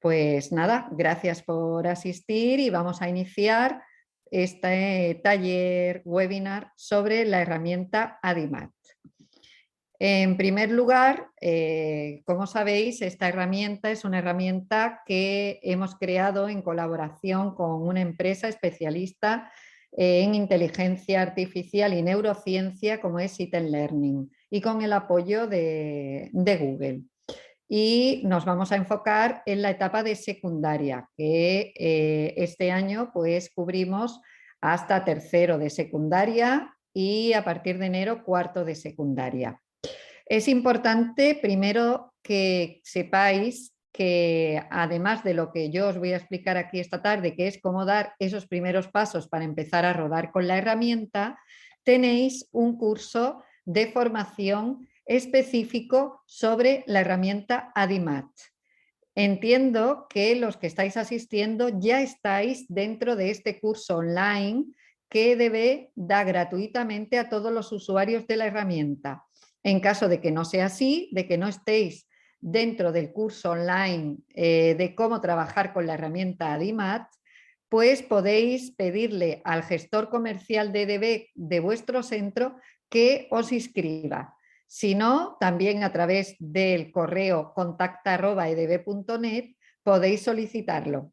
Pues nada, gracias por asistir y vamos a iniciar este taller webinar sobre la herramienta Adimat. En primer lugar, como sabéis, esta herramienta es una herramienta que hemos creado en colaboración con una empresa especialista en inteligencia artificial y neurociencia como es Iten Learning y con el apoyo de Google. Y nos vamos a enfocar en la etapa de secundaria, que este año pues cubrimos hasta tercero de secundaria y a partir de enero cuarto de secundaria. Es importante primero que sepáis que además de lo que yo os voy a explicar aquí esta tarde, que es cómo dar esos primeros pasos para empezar a rodar con la herramienta, tenéis un curso de formación específico sobre la herramienta Adimat. Entiendo que los que estáis asistiendo ya estáis dentro de este curso online que EDB da gratuitamente a todos los usuarios de la herramienta. En caso de que no sea así, de que no estéis dentro del curso online de cómo trabajar con la herramienta Adimat, pues podéis pedirle al gestor comercial de EDB de vuestro centro que os inscriba. Si no, también a través del correo contacta@edb.net podéis solicitarlo.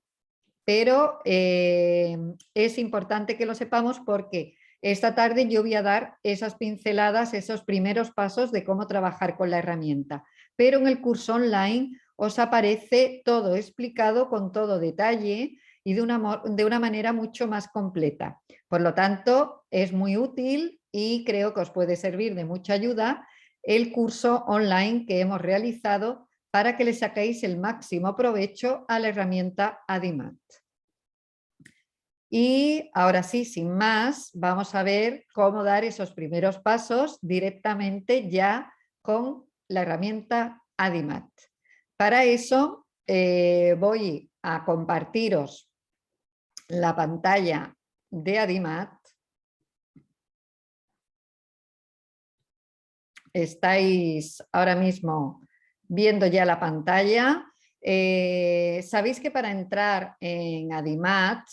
Pero es importante que lo sepamos porque esta tarde yo voy a dar esas pinceladas, esos primeros pasos de cómo trabajar con la herramienta. Pero en el curso online os aparece todo explicado con todo detalle y de una manera mucho más completa. Por lo tanto, es muy útil y creo que os puede servir de mucha ayuda el curso online que hemos realizado para que le saquéis el máximo provecho a la herramienta Adimat. Y ahora sí, sin más, vamos a ver cómo dar esos primeros pasos directamente ya con la herramienta Adimat. Para eso voy a compartiros la pantalla de Adimat. Estáis ahora mismo viendo ya la pantalla. Sabéis que para entrar en Adimat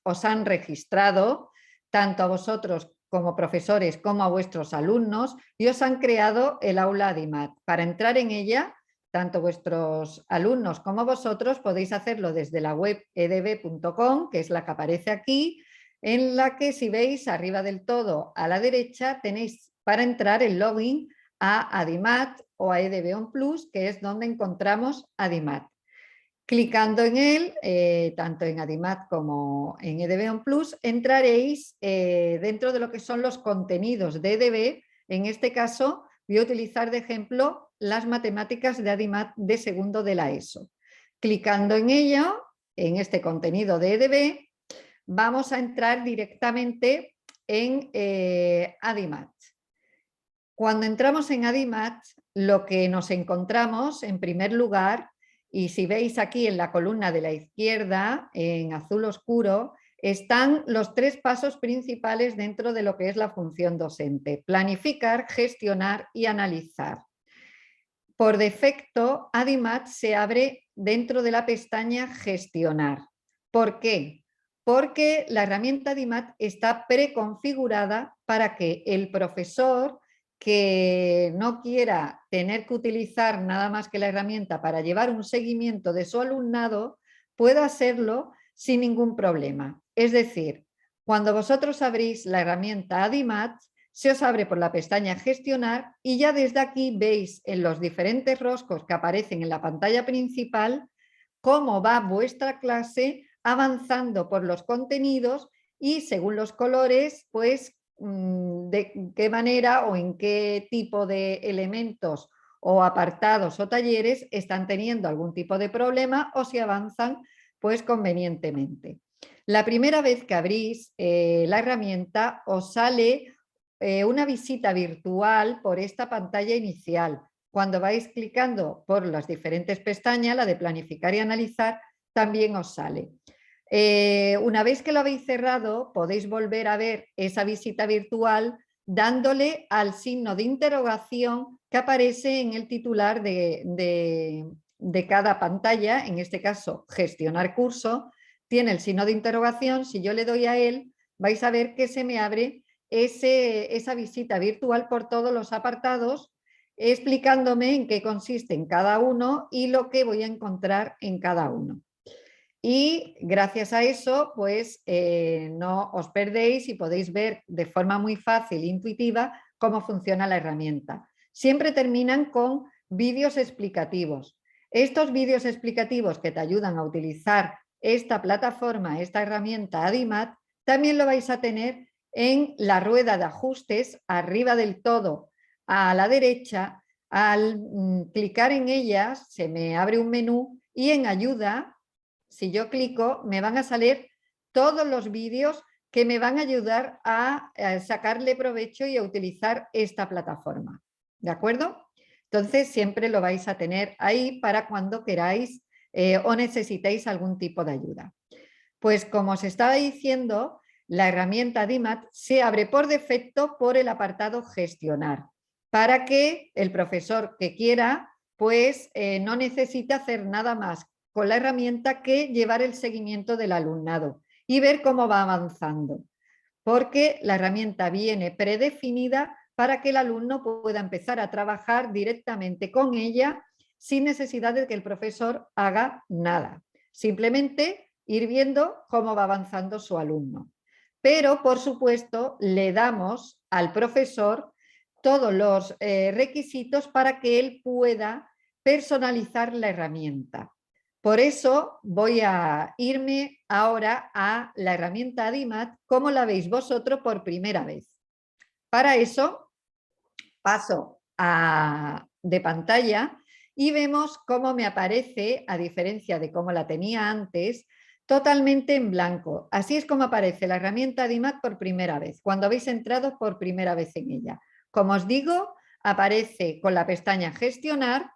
os han registrado tanto a vosotros como profesores como a vuestros alumnos y os han creado el aula Adimat. Para entrar en ella, tanto vuestros alumnos como vosotros podéis hacerlo desde la web edb.com, que es la que aparece aquí, en la que si veis arriba del todo a la derecha tenéis para entrar el login a Adimat o a EDB On Plus, que es donde encontramos Adimat. Clicando en él, tanto en Adimat como en EDB On Plus, entraréis dentro de lo que son los contenidos de EDB. En este caso, voy a utilizar de ejemplo las matemáticas de Adimat de segundo de la ESO. Clicando en ello, en este contenido de EDB, vamos a entrar directamente en Adimat. Cuando entramos en Adimat, lo que nos encontramos en primer lugar, y si veis aquí en la columna de la izquierda, en azul oscuro, están los tres pasos principales dentro de lo que es la función docente: planificar, gestionar y analizar. Por defecto, Adimat se abre dentro de la pestaña gestionar. ¿Por qué? Porque la herramienta Adimat está preconfigurada para que el profesor que no quiera tener que utilizar nada más que la herramienta para llevar un seguimiento de su alumnado pueda hacerlo sin ningún problema. Es decir, cuando vosotros abrís la herramienta Adimat, se os abre por la pestaña gestionar y ya desde aquí veis en los diferentes roscos que aparecen en la pantalla principal cómo va vuestra clase avanzando por los contenidos y según los colores, pues de qué manera o en qué tipo de elementos o apartados o talleres están teniendo algún tipo de problema o si avanzan pues convenientemente. La primera vez que abrís la herramienta os sale una visita virtual por esta pantalla inicial. Cuando vais clicando por las diferentes pestañas, la de planificar y analizar, también os sale. Una vez que lo habéis cerrado, podéis volver a ver esa visita virtual dándole al signo de interrogación que aparece en el titular de de cada pantalla, en este caso gestionar curso, tiene el signo de interrogación. Si yo le doy a él, vais a ver que se me abre esa visita virtual por todos los apartados, explicándome en qué consiste en cada uno y lo que voy a encontrar en cada uno. Y gracias a eso, pues no os perdéis y podéis ver de forma muy fácil e intuitiva cómo funciona la herramienta. Siempre terminan con vídeos explicativos. Estos vídeos explicativos que te ayudan a utilizar esta plataforma, esta herramienta Adimat, también lo vais a tener en la rueda de ajustes, arriba del todo, a la derecha. Al clicar en ellas, se me abre un menú y en ayuda, si yo clico, me van a salir todos los vídeos que me van a ayudar a sacarle provecho y a utilizar esta plataforma. ¿De acuerdo? Entonces siempre lo vais a tener ahí para cuando queráis o necesitéis algún tipo de ayuda. Pues como os estaba diciendo, la herramienta Adimat se abre por defecto por el apartado gestionar, para que el profesor que quiera pues no necesite hacer nada más con la herramienta que llevar el seguimiento del alumnado y ver cómo va avanzando, porque la herramienta viene predefinida para que el alumno pueda empezar a trabajar directamente con ella sin necesidad de que el profesor haga nada. Simplemente ir viendo cómo va avanzando su alumno. Pero, por supuesto, le damos al profesor todos los requisitos para que él pueda personalizar la herramienta. Por eso voy a irme ahora a la herramienta Adimat, como la veis vosotros por primera vez. Para eso paso de pantalla y vemos cómo me aparece, a diferencia de cómo la tenía antes, totalmente en blanco. Así es como aparece la herramienta Adimat por primera vez, cuando habéis entrado por primera vez en ella. Como os digo, aparece con la pestaña gestionar,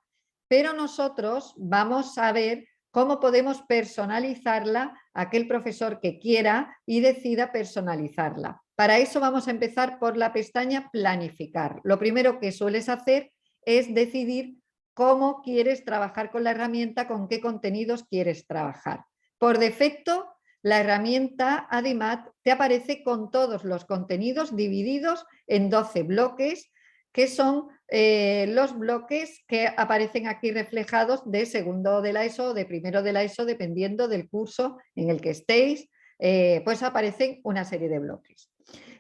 pero nosotros vamos a ver cómo podemos personalizarla a aquel profesor que quiera y decida personalizarla. Para eso vamos a empezar por la pestaña planificar. Lo primero que sueles hacer es decidir cómo quieres trabajar con la herramienta, con qué contenidos quieres trabajar. Por defecto, la herramienta Adimat te aparece con todos los contenidos divididos en 12 bloques, que son los bloques que aparecen aquí reflejados de segundo de la ESO o de primero de la ESO, dependiendo del curso en el que estéis, pues aparecen una serie de bloques.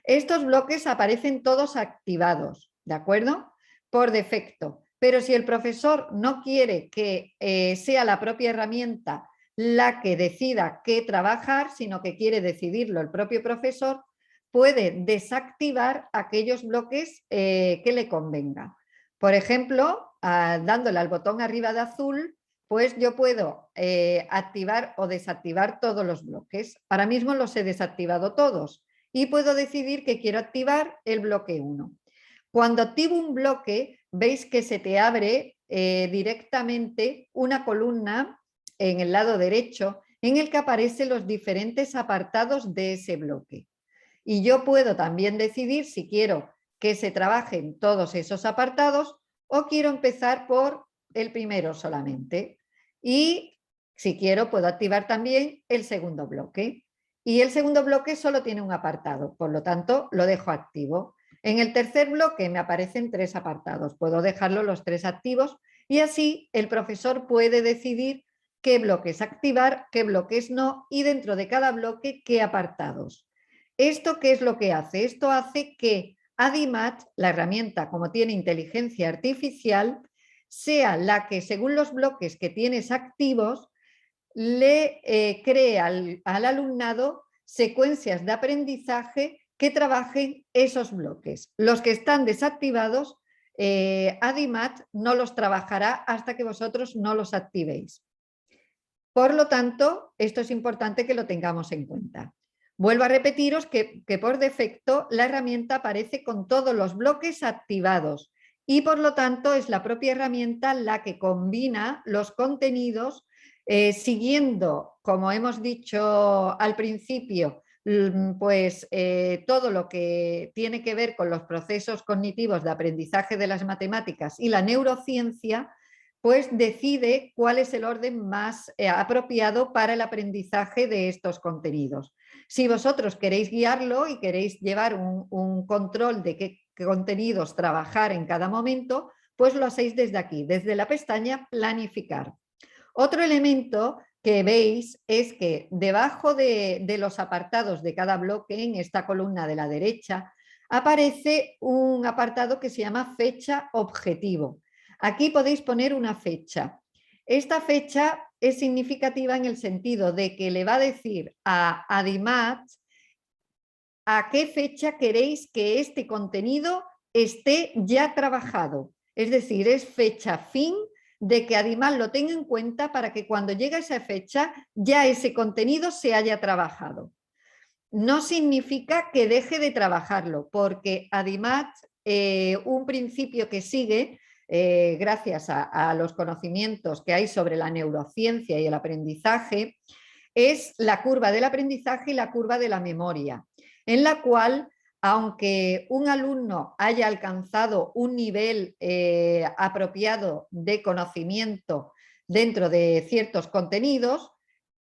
Estos bloques aparecen todos activados, ¿de acuerdo? Por defecto. Pero si el profesor no quiere que sea la propia herramienta la que decida qué trabajar, sino que quiere decidirlo el propio profesor, puede desactivar aquellos bloques que le convenga. Por ejemplo, dándole al botón arriba de azul, pues yo puedo activar o desactivar todos los bloques. Ahora mismo los he desactivado todos y puedo decidir que quiero activar el bloque 1. Cuando activo un bloque, veis que se te abre directamente una columna en el lado derecho en el que aparecen los diferentes apartados de ese bloque. Y yo puedo también decidir si quiero que se trabajen todos esos apartados o quiero empezar por el primero solamente. Y si quiero, puedo activar también el segundo bloque. Y el segundo bloque solo tiene un apartado, por lo tanto, lo dejo activo. En el tercer bloque me aparecen 3 apartados. Puedo dejarlo los 3 activos y así el profesor puede decidir qué bloques activar, qué bloques no y dentro de cada bloque qué apartados. ¿Esto qué es lo que hace? Esto hace que Adimat, la herramienta como tiene inteligencia artificial, sea la que según los bloques que tienes activos le cree al alumnado secuencias de aprendizaje que trabajen esos bloques. Los que están desactivados, Adimat no los trabajará hasta que vosotros no los activéis. Por lo tanto, esto es importante que lo tengamos en cuenta. Vuelvo a repetiros que por defecto la herramienta aparece con todos los bloques activados y por lo tanto es la propia herramienta la que combina los contenidos siguiendo, como hemos dicho al principio, pues todo lo que tiene que ver con los procesos cognitivos de aprendizaje de las matemáticas y la neurociencia, pues decide cuál es el orden más apropiado para el aprendizaje de estos contenidos. Si vosotros queréis guiarlo y queréis llevar un control de qué contenidos trabajar en cada momento, pues lo hacéis desde aquí, desde la pestaña Planificar. Otro elemento que veis es que debajo de los apartados de cada bloque, en esta columna de la derecha, aparece un apartado que se llama fecha objetivo. Aquí podéis poner una fecha. Esta fecha es significativa en el sentido de que le va a decir a Adimat a qué fecha queréis que este contenido esté ya trabajado. Es decir, es fecha fin de que Adimat lo tenga en cuenta para que cuando llegue a esa fecha ya ese contenido se haya trabajado. No significa que deje de trabajarlo, porque Adimat, un principio que sigue, gracias a los conocimientos que hay sobre la neurociencia y el aprendizaje, es la curva del aprendizaje y la curva de la memoria, en la cual, aunque un alumno haya alcanzado un nivel apropiado de conocimiento dentro de ciertos contenidos,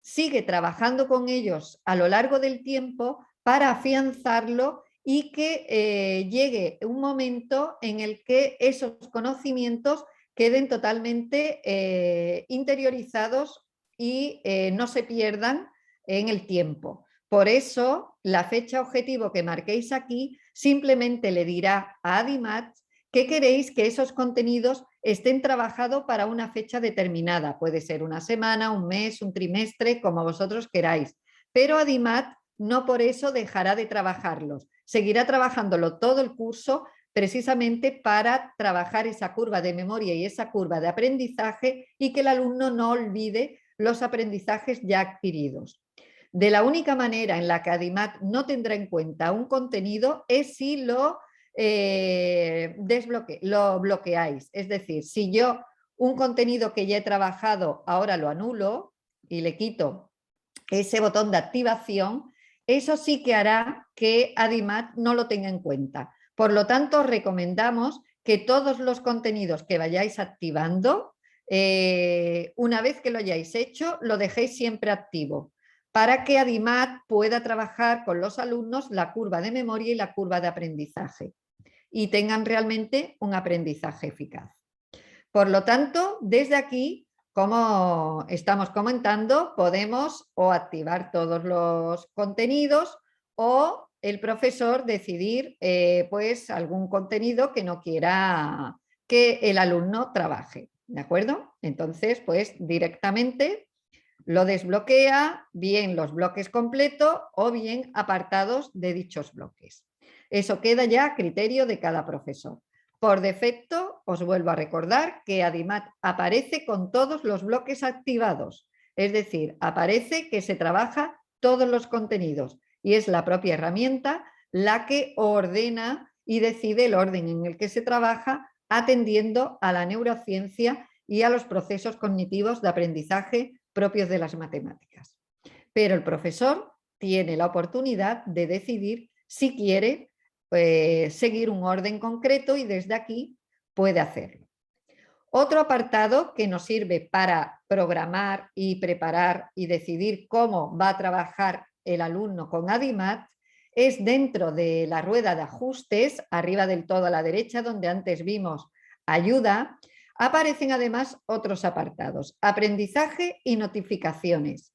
sigue trabajando con ellos a lo largo del tiempo para afianzarlo y que llegue un momento en el que esos conocimientos queden totalmente interiorizados y no se pierdan en el tiempo. Por eso, la fecha objetivo que marquéis aquí simplemente le dirá a Adimat que queréis que esos contenidos estén trabajados para una fecha determinada. Puede ser una semana, un mes, un trimestre, como vosotros queráis. Pero Adimat no por eso dejará de trabajarlos. Seguirá trabajándolo todo el curso precisamente para trabajar esa curva de memoria y esa curva de aprendizaje y que el alumno no olvide los aprendizajes ya adquiridos. De la única manera en la que Adimat no tendrá en cuenta un contenido es si lo bloqueáis. Es decir, si yo un contenido que ya he trabajado ahora lo anulo y le quito ese botón de activación, eso sí que hará que Adimat no lo tenga en cuenta. Por lo tanto, os recomendamos que todos los contenidos que vayáis activando, una vez que lo hayáis hecho, lo dejéis siempre activo, para que Adimat pueda trabajar con los alumnos la curva de memoria y la curva de aprendizaje y tengan realmente un aprendizaje eficaz. Por lo tanto, desde aquí, como estamos comentando, podemos o activar todos los contenidos o el profesor decidir pues algún contenido que no quiera que el alumno trabaje, ¿de acuerdo? Entonces, pues directamente lo desbloquea, bien los bloques completos o bien apartados de dichos bloques. Eso queda ya a criterio de cada profesor. Por defecto, os vuelvo a recordar que Adimat aparece con todos los bloques activados, es decir, aparece que se trabaja todos los contenidos y es la propia herramienta la que ordena y decide el orden en el que se trabaja atendiendo a la neurociencia y a los procesos cognitivos de aprendizaje propios de las matemáticas. Pero el profesor tiene la oportunidad de decidir si quiere seguir un orden concreto y desde aquí puede hacerlo. Otro apartado que nos sirve para programar y preparar y decidir cómo va a trabajar el alumno con Adimat es dentro de la rueda de ajustes, arriba del todo a la derecha, donde antes vimos ayuda, aparecen además otros apartados, aprendizaje y notificaciones.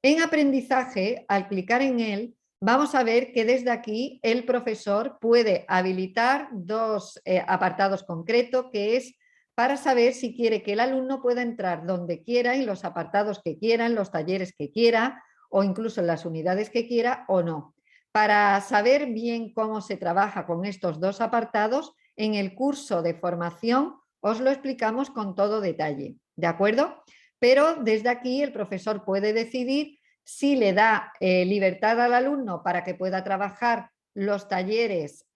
En aprendizaje, al clicar en él, vamos a ver que desde aquí el profesor puede habilitar dos apartados concretos, que es para saber si quiere que el alumno pueda entrar donde quiera, en los apartados que quiera, en los talleres que quiera o incluso en las unidades que quiera o no. Para saber bien cómo se trabaja con estos dos apartados, en el curso de formación os lo explicamos con todo detalle, ¿de acuerdo? Pero desde aquí el profesor puede decidir si le da libertad al alumno para que pueda trabajar los talleres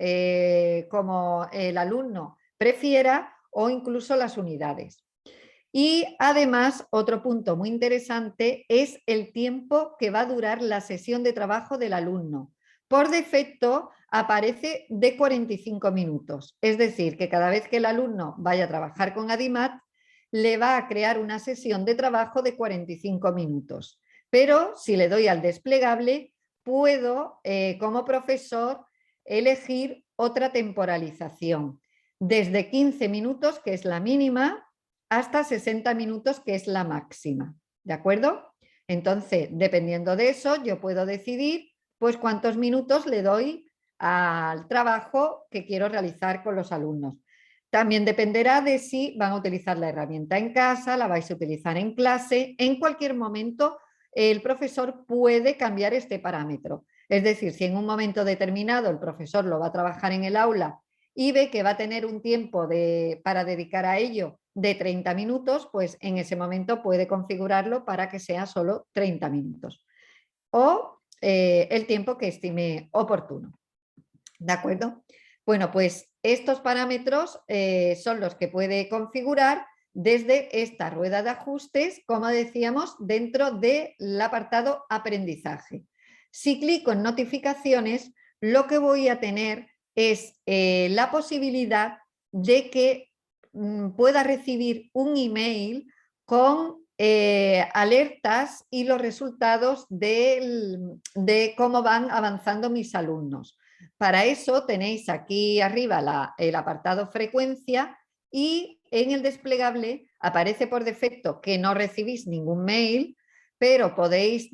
como el alumno prefiera o incluso las unidades. Y además, otro punto muy interesante es el tiempo que va a durar la sesión de trabajo del alumno. Por defecto aparece de 45 minutos, es decir, que cada vez que el alumno vaya a trabajar con Adimat, le va a crear una sesión de trabajo de 45 minutos. Pero si le doy al desplegable, puedo, como profesor, elegir otra temporalización, desde 15 minutos, que es la mínima, hasta 60 minutos, que es la máxima. ¿De acuerdo? Entonces, dependiendo de eso, yo puedo decidir pues cuántos minutos le doy al trabajo que quiero realizar con los alumnos. También dependerá de si van a utilizar la herramienta en casa, la vais a utilizar en clase. En cualquier momento, el profesor puede cambiar este parámetro. Es decir, si en un momento determinado el profesor lo va a trabajar en el aula y ve que va a tener un tiempo para dedicar a ello de 30 minutos, pues en ese momento puede configurarlo para que sea solo 30 minutos. O el tiempo que estime oportuno. ¿De acuerdo? Bueno, pues estos parámetros son los que puede configurar desde esta rueda de ajustes, como decíamos, dentro del apartado aprendizaje. Si clico en notificaciones, lo que voy a tener es la posibilidad de que pueda recibir un email con alertas y los resultados de cómo van avanzando mis alumnos. Para eso tenéis aquí arriba el apartado frecuencia y en el desplegable aparece por defecto que no recibís ningún mail, pero podéis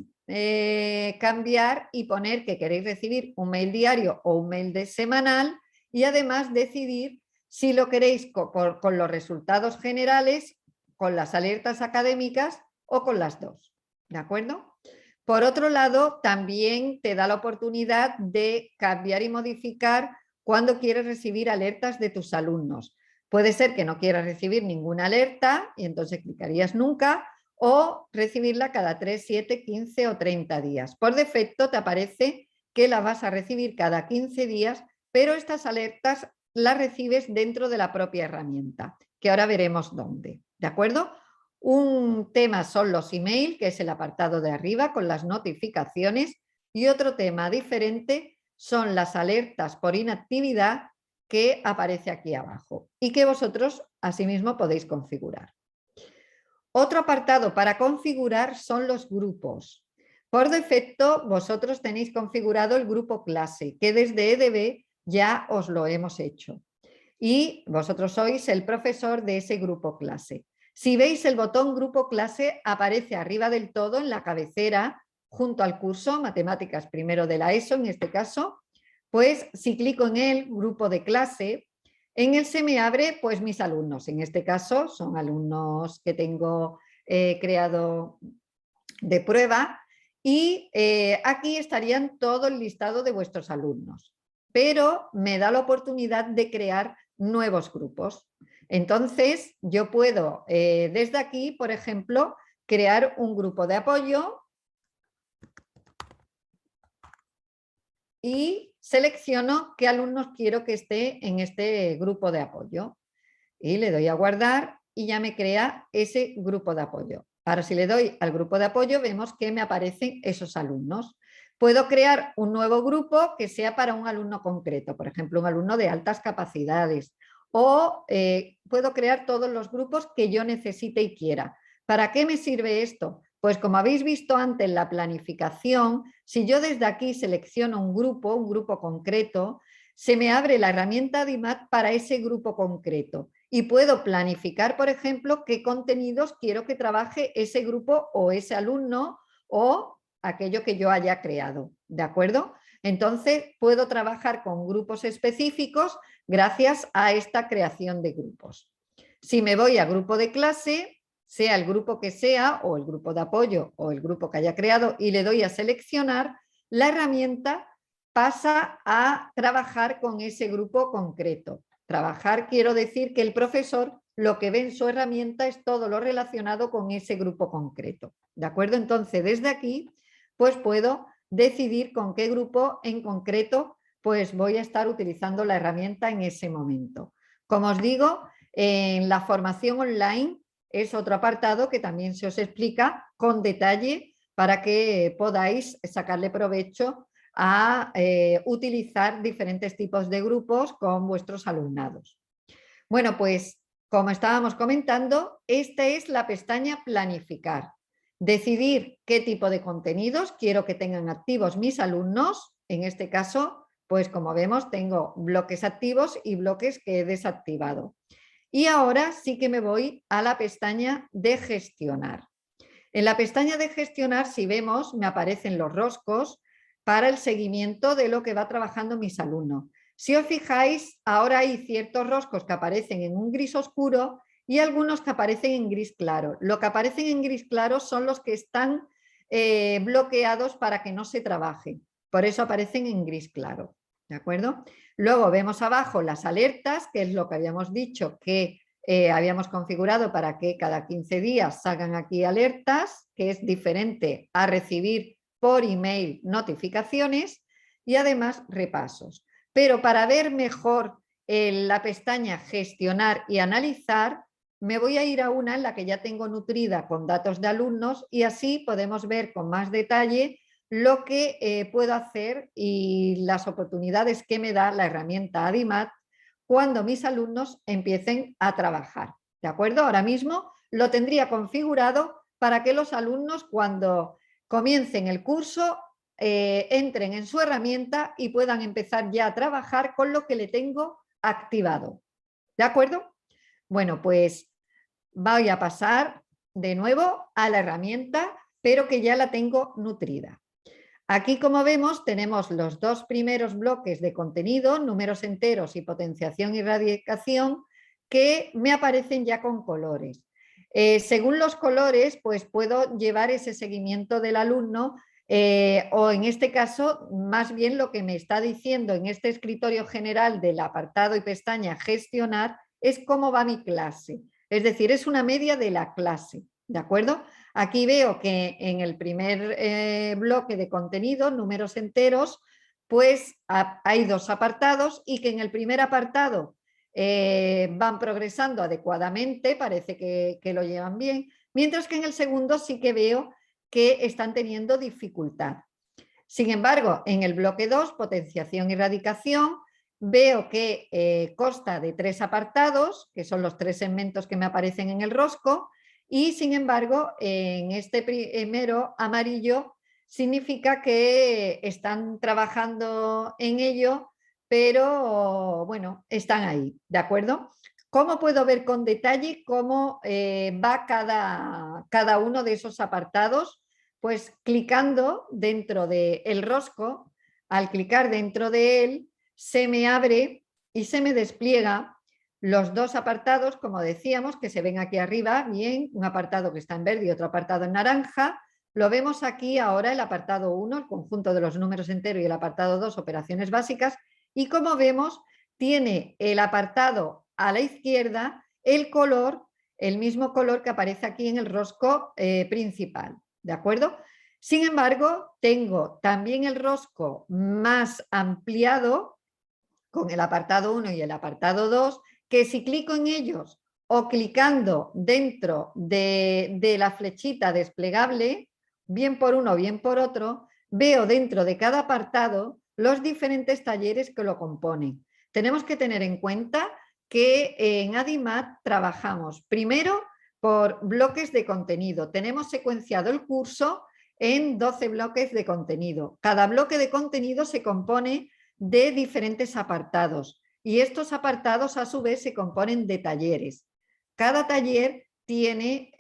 cambiar y poner que queréis recibir un mail diario o un mail semanal y además decidir si lo queréis con los resultados generales, con las alertas académicas o con las dos. ¿De acuerdo? Por otro lado, también te da la oportunidad de cambiar y modificar cuando quieres recibir alertas de tus alumnos. Puede ser que no quieras recibir ninguna alerta y entonces clicarías nunca, o recibirla cada 3, 7, 15 o 30 días. Por defecto te aparece que la vas a recibir cada 15 días, pero estas alertas las recibes dentro de la propia herramienta, que ahora veremos dónde. ¿De acuerdo? Un tema son los emails, que es el apartado de arriba con las notificaciones, y otro tema diferente son las alertas por inactividad que aparece aquí abajo y que vosotros asimismo podéis configurar. Otro apartado para configurar son los grupos. Por defecto vosotros tenéis configurado el grupo clase, que desde EDB ya os lo hemos hecho. Y vosotros sois el profesor de ese grupo clase. Si veis el botón grupo clase, aparece arriba del todo en la cabecera, junto al curso Matemáticas primero de la ESO, en este caso, pues si clico en el grupo de clase, en él se me abre pues mis alumnos. En este caso son alumnos que tengo creado de prueba y aquí estarían todo el listado de vuestros alumnos. Pero me da la oportunidad de crear nuevos grupos. Entonces, yo puedo desde aquí, por ejemplo, crear un grupo de apoyo y selecciono qué alumnos quiero que esté en este grupo de apoyo. Y le doy a guardar y ya me crea ese grupo de apoyo. Ahora, si le doy al grupo de apoyo, vemos que me aparecen esos alumnos. Puedo crear un nuevo grupo que sea para un alumno concreto, por ejemplo, un alumno de altas capacidades, o puedo crear todos los grupos que yo necesite y quiera. ¿Para qué me sirve esto? Pues como habéis visto antes en la planificación, si yo desde aquí selecciono un grupo concreto, se me abre la herramienta ADIMAT para ese grupo concreto y puedo planificar, por ejemplo, qué contenidos quiero que trabaje ese grupo o ese alumno o aquello que yo haya creado, ¿de acuerdo? Entonces puedo trabajar con grupos específicos gracias a esta creación de grupos. Si me voy a grupo de clase, sea el grupo que sea o el grupo de apoyo o el grupo que haya creado y le doy a seleccionar, la herramienta pasa a trabajar con ese grupo concreto. Trabajar quiero decir que el profesor lo que ve en su herramienta es todo lo relacionado con ese grupo concreto. ¿De acuerdo? Entonces, desde aquí, pues puedo decidir con qué grupo en concreto pues voy a estar utilizando la herramienta en ese momento. Como os digo, en la formación online es otro apartado que también se os explica con detalle para que podáis sacarle provecho a utilizar diferentes tipos de grupos con vuestros alumnados. Bueno, pues como estábamos comentando, esta es la pestaña Planificar. Decidir qué tipo de contenidos quiero que tengan activos mis alumnos. En este caso, pues como vemos, tengo bloques activos y bloques que he desactivado. Y ahora sí que me voy a la pestaña de Gestionar. En la pestaña de Gestionar, si vemos, me aparecen los roscos para el seguimiento de lo que va trabajando mis alumnos. Si os fijáis, ahora hay ciertos roscos que aparecen en un gris oscuro y algunos que aparecen en gris claro. Lo que aparecen en gris claro son los que están bloqueados para que no se trabaje. Por eso aparecen en gris claro. ¿De acuerdo? Luego vemos abajo las alertas, que es lo que habíamos dicho que habíamos configurado para que cada 15 días salgan aquí alertas, que es diferente a recibir por email notificaciones y además repasos. Pero para ver mejor la pestaña Gestionar y Analizar, me voy a ir a una en la que ya tengo nutrida con datos de alumnos y así podemos ver con más detalle lo que puedo hacer y las oportunidades que me da la herramienta Adimat cuando mis alumnos empiecen a trabajar. ¿De acuerdo? Ahora mismo lo tendría configurado para que los alumnos cuando comiencen el curso entren en su herramienta y puedan empezar ya a trabajar con lo que le tengo activado. ¿De acuerdo? Bueno, pues voy a pasar de nuevo a la herramienta, pero que ya la tengo nutrida. Aquí, como vemos, tenemos los dos primeros bloques de contenido, números enteros y potenciación y radicación, que me aparecen ya con colores. Según los colores, pues puedo llevar ese seguimiento del alumno o en este caso, más bien lo que me está diciendo en este escritorio general del apartado y pestaña Gestionar es cómo va mi clase. Es decir, es una media de la clase, ¿de acuerdo? Aquí veo que en el primer bloque de contenido, números enteros, pues hay dos apartados y que en el primer apartado van progresando adecuadamente, parece que lo llevan bien, mientras que en el segundo sí que veo que están teniendo dificultad. Sin embargo, en el bloque 2, potenciación y radicación, veo que consta de 3 apartados, que son los 3 segmentos que me aparecen en el rosco, y sin embargo, en este primero amarillo significa que están trabajando en ello, pero bueno, están ahí, ¿de acuerdo? ¿Cómo puedo ver con detalle cómo va cada uno de esos apartados? Pues clicando dentro del rosco, al clicar dentro de él, se me abre y se me despliega los dos apartados, como decíamos, que se ven aquí arriba, bien, un apartado que está en verde y otro apartado en naranja. Lo vemos aquí ahora el apartado 1, el conjunto de los números enteros, y el apartado 2, operaciones básicas. Y como vemos, tiene el apartado a la izquierda el color, el mismo color que aparece aquí en el rosco principal. ¿De acuerdo? Sin embargo, tengo también el rosco más ampliado con el apartado 1 y el apartado 2, que si clico en ellos o clicando dentro de la flechita desplegable, bien por uno o bien por otro, veo dentro de cada apartado los diferentes talleres que lo componen. Tenemos que tener en cuenta que en Adimat trabajamos primero por bloques de contenido. Tenemos secuenciado el curso en 12 bloques de contenido. Cada bloque de contenido se compone de diferentes apartados y estos apartados a su vez se componen de talleres. Cada taller tiene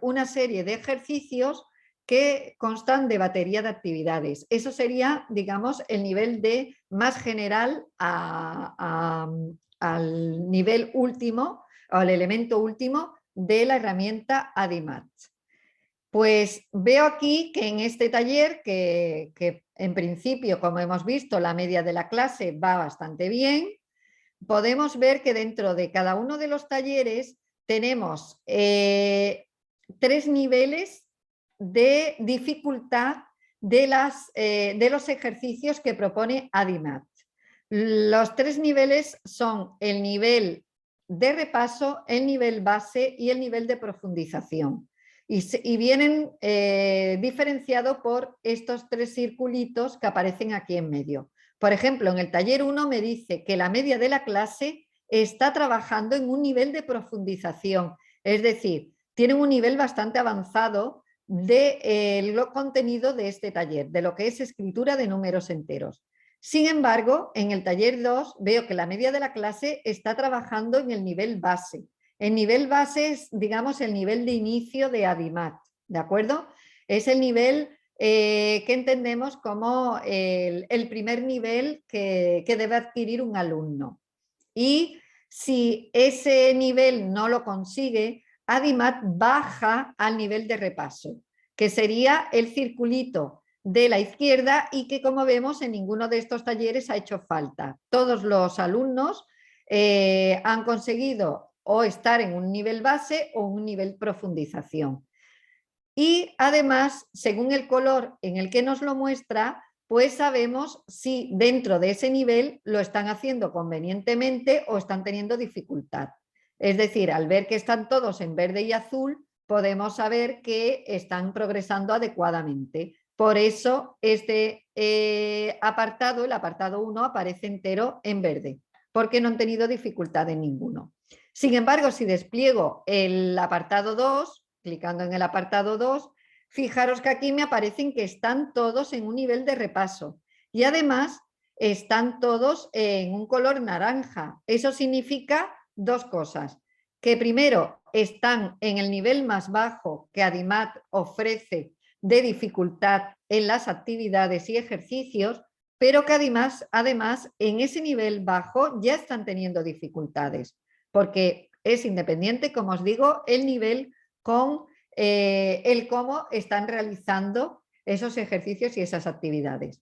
una serie de ejercicios que constan de batería de actividades. Eso sería, digamos, el nivel de más general al nivel último, al elemento último de la herramienta Adimat. Pues veo aquí que en este taller, que en principio, como hemos visto, la media de la clase va bastante bien, podemos ver que dentro de cada uno de los talleres tenemos 3 niveles de dificultad de los ejercicios que propone Adimat. Los 3 niveles son el nivel de repaso, el nivel base y el nivel de profundización. Y vienen diferenciados por estos 3 circulitos que aparecen aquí en medio. Por ejemplo, en el taller 1 me dice que la media de la clase está trabajando en un nivel de profundización, es decir, tienen un nivel bastante avanzado de contenido de este taller, de lo que es escritura de números enteros. Sin embargo, en el taller 2 veo que la media de la clase está trabajando en el nivel base. El nivel base es, digamos, el nivel de inicio de ADIMAT, ¿de acuerdo? Es el nivel que entendemos como el primer nivel que debe adquirir un alumno. Y si ese nivel no lo consigue, ADIMAT baja al nivel de repaso, que sería el circulito de la izquierda y que, como vemos, en ninguno de estos talleres ha hecho falta. Todos los alumnos han conseguido o estar en un nivel base o un nivel profundización. Y además, según el color en el que nos lo muestra, pues sabemos si dentro de ese nivel lo están haciendo convenientemente o están teniendo dificultad. Es decir, al ver que están todos en verde y azul, podemos saber que están progresando adecuadamente. Por eso este apartado, el apartado 1, aparece entero en verde, porque no han tenido dificultad en ninguno. Sin embargo, si despliego el apartado 2, clicando en el apartado 2, fijaros que aquí me aparecen que están todos en un nivel de repaso y además están todos en un color naranja. Eso significa dos cosas, que primero están en el nivel más bajo que ADIMAT ofrece de dificultad en las actividades y ejercicios, pero que además en ese nivel bajo ya están teniendo dificultades, porque es independiente, como os digo, el nivel con el cómo están realizando esos ejercicios y esas actividades.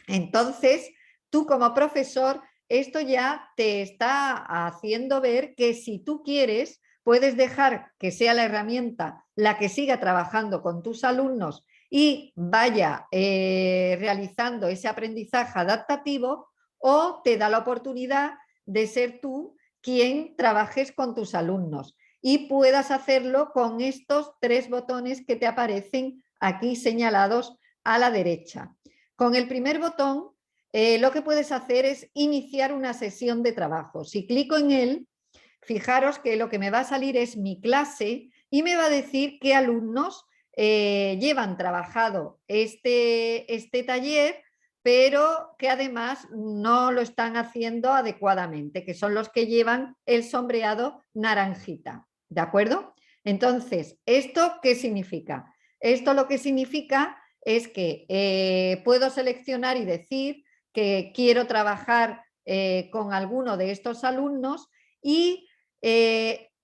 Entonces, tú como profesor, esto ya te está haciendo ver que si tú quieres, puedes dejar que sea la herramienta la que siga trabajando con tus alumnos y vaya realizando ese aprendizaje adaptativo, o te da la oportunidad de ser tú quien trabajes con tus alumnos y puedas hacerlo con estos 3 botones que te aparecen aquí señalados a la derecha. Con el primer botón lo que puedes hacer es iniciar una sesión de trabajo. Si clico en él, fijaros que lo que me va a salir es mi clase y me va a decir qué alumnos llevan trabajado este taller, pero que además no lo están haciendo adecuadamente, que son los que llevan el sombreado naranjita. ¿De acuerdo? Entonces, ¿esto qué significa? Esto lo que significa es que puedo seleccionar y decir que quiero trabajar con alguno de estos alumnos y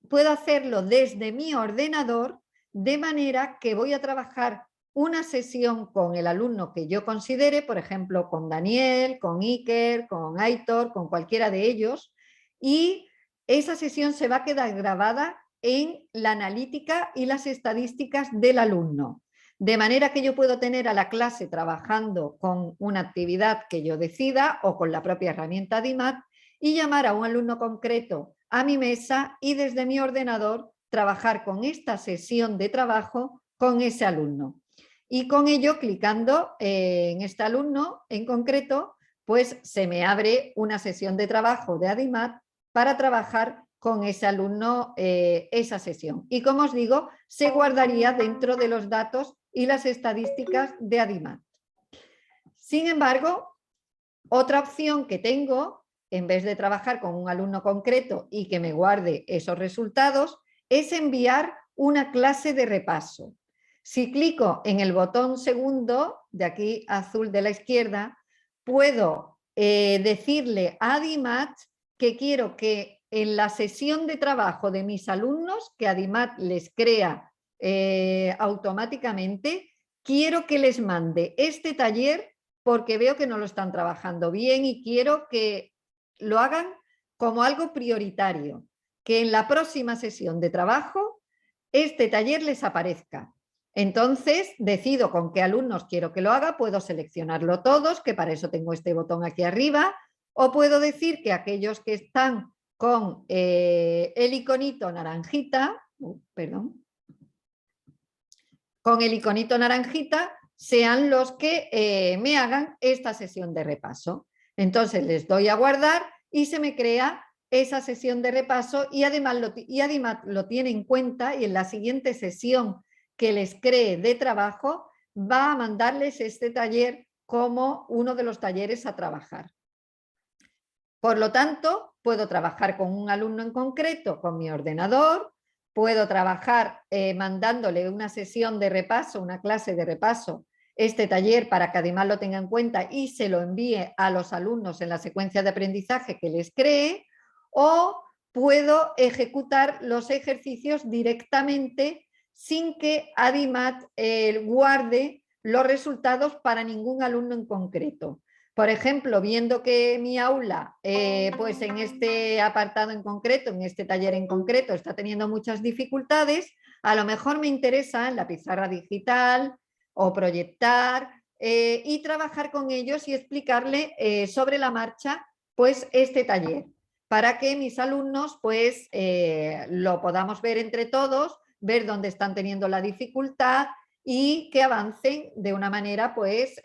puedo hacerlo desde mi ordenador, de manera que voy a trabajar una sesión con el alumno que yo considere, por ejemplo, con Daniel, con Iker, con Aitor, con cualquiera de ellos, y esa sesión se va a quedar grabada en la analítica y las estadísticas del alumno. De manera que yo puedo tener a la clase trabajando con una actividad que yo decida o con la propia herramienta DIMAT y llamar a un alumno concreto a mi mesa y desde mi ordenador trabajar con esta sesión de trabajo con ese alumno. Y con ello, clicando en este alumno en concreto, pues se me abre una sesión de trabajo de ADIMAT para trabajar con ese alumno esa sesión. Y como os digo, se guardaría dentro de los datos y las estadísticas de ADIMAT. Sin embargo, otra opción que tengo, en vez de trabajar con un alumno concreto y que me guarde esos resultados, es enviar una clase de repaso. Si clico en el botón segundo, de aquí azul de la izquierda, puedo decirle a ADIMAT que quiero que en la sesión de trabajo de mis alumnos, que ADIMAT les crea automáticamente, quiero que les mande este taller porque veo que no lo están trabajando bien y quiero que lo hagan como algo prioritario, que en la próxima sesión de trabajo este taller les aparezca. Entonces decido con qué alumnos quiero que lo haga, puedo seleccionarlo todos, que para eso tengo este botón aquí arriba, o puedo decir que aquellos que están con el iconito naranjita, con el iconito naranjita, sean los que me hagan esta sesión de repaso. Entonces les doy a guardar y se me crea esa sesión de repaso y además lo tiene en cuenta, y en la siguiente sesión que les cree de trabajo va a mandarles este taller como uno de los talleres a trabajar. Por lo tanto, puedo trabajar con un alumno en concreto con mi ordenador, puedo trabajar mandándole una sesión de repaso, una clase de repaso, este taller, para que además lo tenga en cuenta y se lo envíe a los alumnos en la secuencia de aprendizaje que les cree, o puedo ejecutar los ejercicios directamente sin que Adimat guarde los resultados para ningún alumno en concreto. Por ejemplo, viendo que mi aula, pues en este apartado en concreto, en este taller en concreto, está teniendo muchas dificultades, a lo mejor me interesa en la pizarra digital o proyectar y trabajar con ellos y explicarle sobre la marcha pues este taller, para que mis alumnos pues lo podamos ver entre todos, ver dónde están teniendo la dificultad y que avancen de una manera pues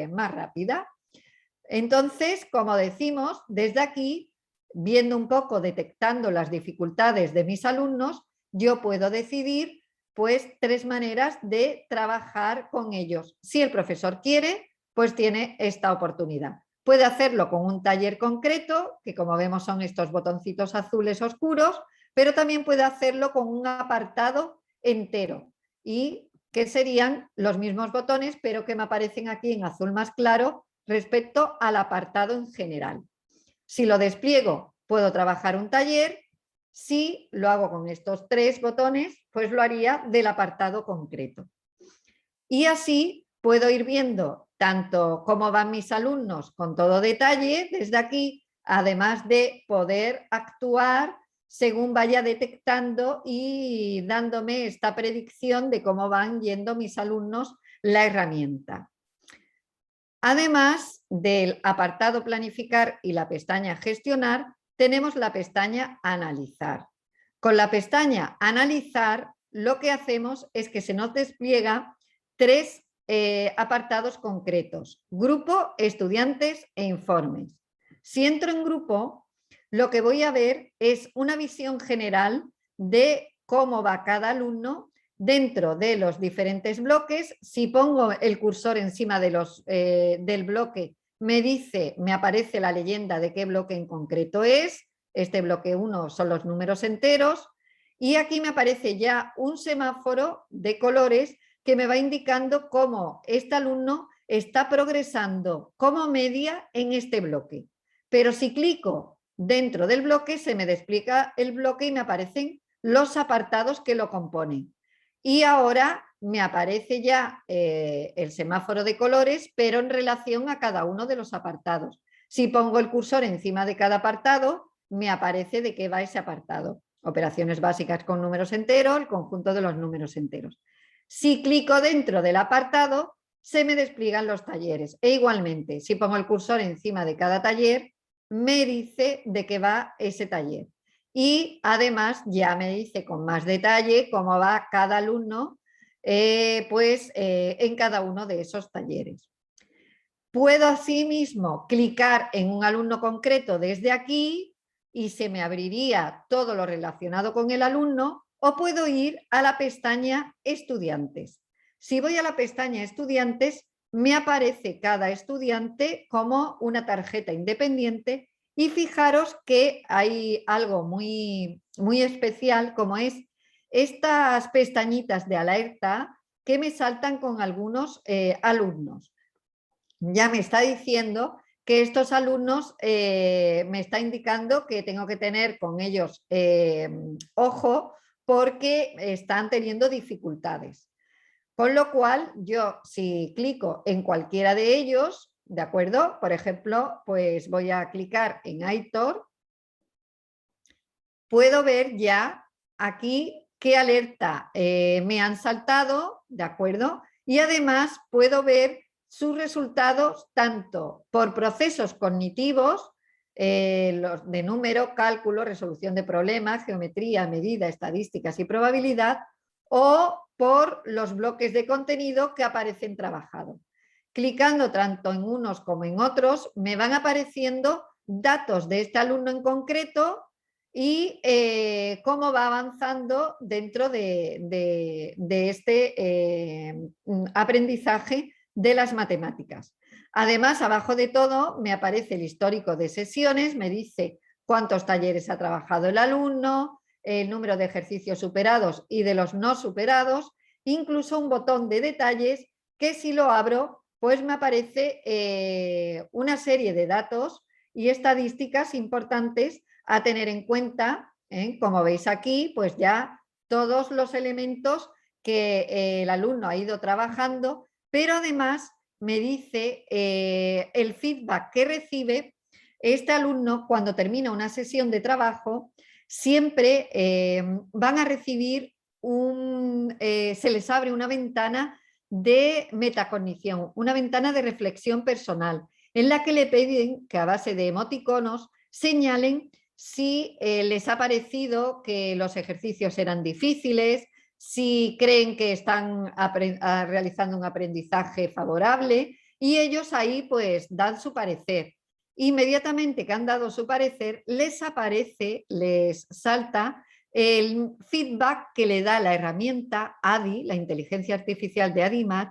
más rápida. Entonces, como decimos, desde aquí, viendo un poco, detectando las dificultades de mis alumnos, yo puedo decidir pues 3 maneras de trabajar con ellos. Si el profesor quiere, pues tiene esta oportunidad. Puede hacerlo con un taller concreto, que como vemos son estos botoncitos azules oscuros, pero también puede hacerlo con un apartado entero, y que serían los mismos botones, pero que me aparecen aquí en azul más claro respecto al apartado en general. Si lo despliego, puedo trabajar un taller. Si lo hago con estos 3 botones, pues lo haría del apartado concreto. Y así puedo ir viendo tanto cómo van mis alumnos con todo detalle desde aquí, además de poder actuar según vaya detectando y dándome esta predicción de cómo van yendo mis alumnos la herramienta. Además del apartado planificar y la pestaña gestionar, tenemos la pestaña analizar. Con la pestaña analizar, lo que hacemos es que se nos despliega 3 apartados concretos: grupo, estudiantes e informes. Si entro en grupo, lo que voy a ver es una visión general de cómo va cada alumno dentro de los diferentes bloques. Si pongo el cursor encima de del bloque, me aparece la leyenda de qué bloque en concreto es. Este bloque 1 son los números enteros, y aquí me aparece ya un semáforo de colores que me va indicando cómo este alumno está progresando como media en este bloque. Pero si clico dentro del bloque, se me despliega el bloque y me aparecen los apartados que lo componen. Y ahora me aparece ya el semáforo de colores, pero en relación a cada uno de los apartados. Si pongo el cursor encima de cada apartado, me aparece de qué va ese apartado. Operaciones básicas con números enteros, el conjunto de los números enteros. Si clico dentro del apartado, se me despliegan los talleres. E igualmente, si pongo el cursor encima de cada taller, me dice de qué va ese taller. Y además ya me dice con más detalle cómo va cada alumno en cada uno de esos talleres. Puedo asimismo clicar en un alumno concreto desde aquí y se me abriría todo lo relacionado con el alumno, o puedo ir a la pestaña estudiantes. Si voy a la pestaña estudiantes, me aparece cada estudiante como una tarjeta independiente. Y fijaros que hay algo muy, muy especial, como es estas pestañitas de alerta que me saltan con algunos alumnos. Ya me está diciendo que estos alumnos me está indicando que tengo que tener con ellos ojo, porque están teniendo dificultades. Con lo cual, yo si clico en cualquiera de ellos, ¿de acuerdo? Por ejemplo, pues voy a clicar en Aitor. Puedo ver ya aquí qué alerta me han saltado, ¿de acuerdo? Y además puedo ver sus resultados tanto por procesos cognitivos, los de número, cálculo, resolución de problemas, geometría, medida, estadísticas y probabilidad, o por los bloques de contenido que aparecen trabajados. Clicando tanto en unos como en otros, me van apareciendo datos de este alumno en concreto y cómo va avanzando dentro de este aprendizaje de las matemáticas. Además, abajo de todo me aparece el histórico de sesiones, me dice cuántos talleres ha trabajado el alumno, el número de ejercicios superados y de los no superados, incluso un botón de detalles que si lo abro, pues me aparece una serie de datos y estadísticas importantes a tener en cuenta, como veis aquí, pues ya todos los elementos que el alumno ha ido trabajando, pero además me dice el feedback que recibe este alumno cuando termina una sesión de trabajo. Siempre van a recibir se les abre una ventana de metacognición, una ventana de reflexión personal, en la que le piden que a base de emoticonos señalen si les ha parecido que los ejercicios eran difíciles, si creen que están realizando un aprendizaje favorable, y ellos ahí pues dan su parecer. Inmediatamente que han dado su parecer, les aparece, les salta el feedback que le da la herramienta ADI, la inteligencia artificial de ADIMAT,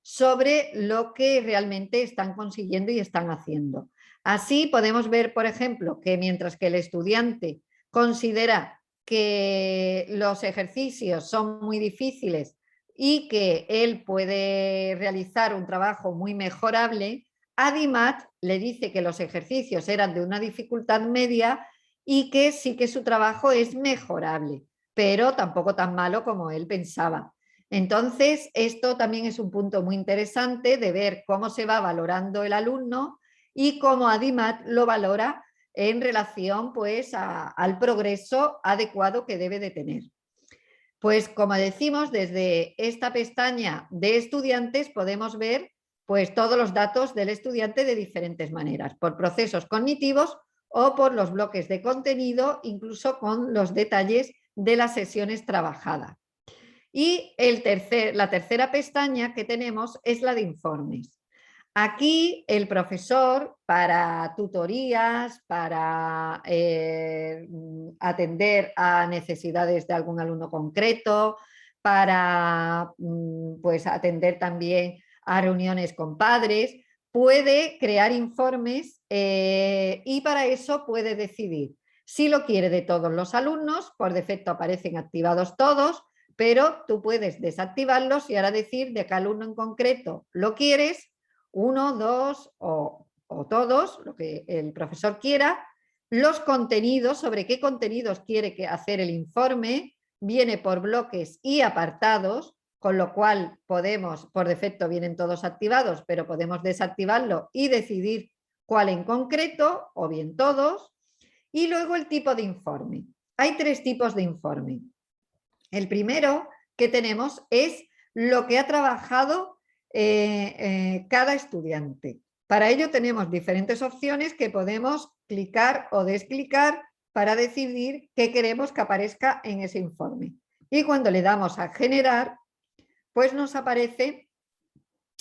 sobre lo que realmente están consiguiendo y están haciendo. Así podemos ver, por ejemplo, que mientras que el estudiante considera que los ejercicios son muy difíciles y que él puede realizar un trabajo muy mejorable, ADIMAT le dice que los ejercicios eran de una dificultad media y que sí que su trabajo es mejorable, pero tampoco tan malo como él pensaba. Entonces, esto también es un punto muy interesante de ver cómo se va valorando el alumno y cómo ADIMAT lo valora en relación pues, al progreso adecuado que debe de tener. Pues como decimos, desde esta pestaña de estudiantes podemos ver pues, todos los datos del estudiante de diferentes maneras, por procesos cognitivos o por los bloques de contenido, incluso con los detalles de las sesiones trabajadas. Y la tercera pestaña que tenemos es la de informes. Aquí el profesor, para tutorías, para atender a necesidades de algún alumno concreto, para pues, atender también a reuniones con padres, puede crear informes y para eso puede decidir si lo quiere de todos los alumnos. Por defecto aparecen activados todos, pero tú puedes desactivarlos y ahora decir de qué alumno en concreto lo quieres, uno, dos o todos, lo que el profesor quiera, los contenidos, sobre qué contenidos quiere hacer el informe, viene por bloques y apartados, con lo cual podemos, por defecto vienen todos activados, pero podemos desactivarlo y decidir cuál en concreto, o bien todos. Y luego el tipo de informe. Hay tres tipos de informe. El primero que tenemos es lo que ha trabajado cada estudiante. Para ello tenemos diferentes opciones que podemos clicar o desclicar para decidir qué queremos que aparezca en ese informe. Y cuando le damos a generar, pues nos aparece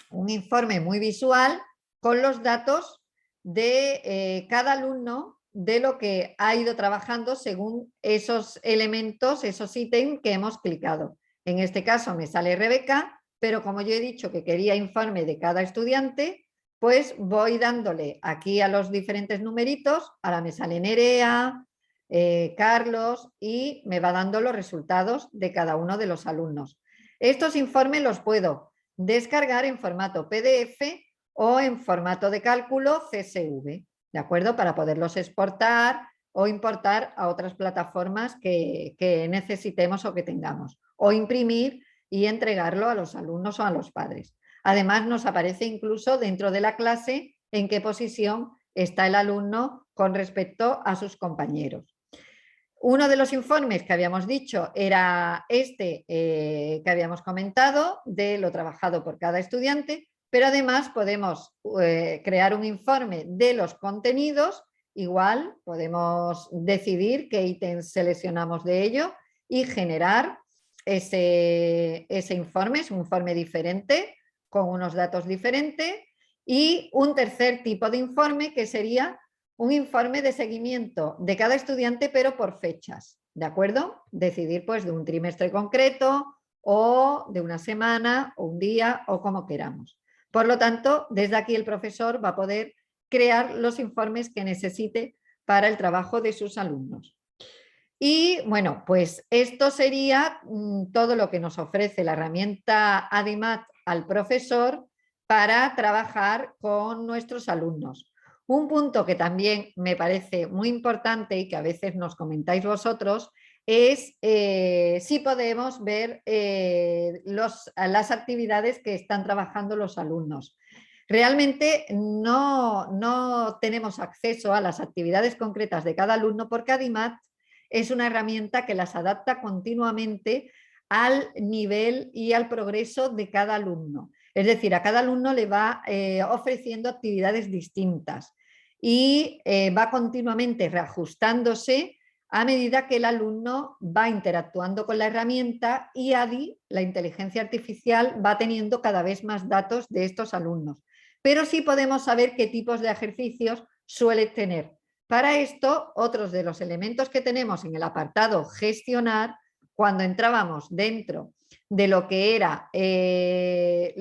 un informe muy visual con los datos de cada alumno, de lo que ha ido trabajando según esos elementos, esos ítems que hemos clicado. En este caso me sale Rebeca, pero como yo he dicho que quería informe de cada estudiante, pues voy dándole aquí a los diferentes numeritos. Ahora me sale Nerea, Carlos, y me va dando los resultados de cada uno de los alumnos. Estos informes los puedo descargar en formato PDF o en formato de cálculo CSV, ¿de acuerdo? Para poderlos exportar o importar a otras plataformas que necesitemos o que tengamos, o imprimir y entregarlo a los alumnos o a los padres. Además, nos aparece incluso dentro de la clase en qué posición está el alumno con respecto a sus compañeros. Uno de los informes que habíamos dicho era este que habíamos comentado, de lo trabajado por cada estudiante, pero además podemos crear un informe de los contenidos. Igual podemos decidir qué ítems seleccionamos de ello y generar ese informe. Es un informe diferente, con unos datos diferentes. Y un tercer tipo de informe que sería un informe de seguimiento de cada estudiante, pero por fechas, ¿de acuerdo? Decidir pues de un trimestre concreto o de una semana o un día o como queramos. Por lo tanto, desde aquí el profesor va a poder crear los informes que necesite para el trabajo de sus alumnos. Y bueno, pues esto sería todo lo que nos ofrece la herramienta Adimat al profesor para trabajar con nuestros alumnos. Un punto que también me parece muy importante y que a veces nos comentáis vosotros es si podemos ver las actividades que están trabajando los alumnos. Realmente no tenemos acceso a las actividades concretas de cada alumno porque Adimat es una herramienta que las adapta continuamente al nivel y al progreso de cada alumno. Es decir, a cada alumno le va ofreciendo actividades distintas y va continuamente reajustándose a medida que el alumno va interactuando con la herramienta y ADI, la inteligencia artificial, va teniendo cada vez más datos de estos alumnos. Pero sí podemos saber qué tipos de ejercicios suele tener. Para esto, otros de los elementos que tenemos en el apartado gestionar, cuando entrábamos dentro de lo que era el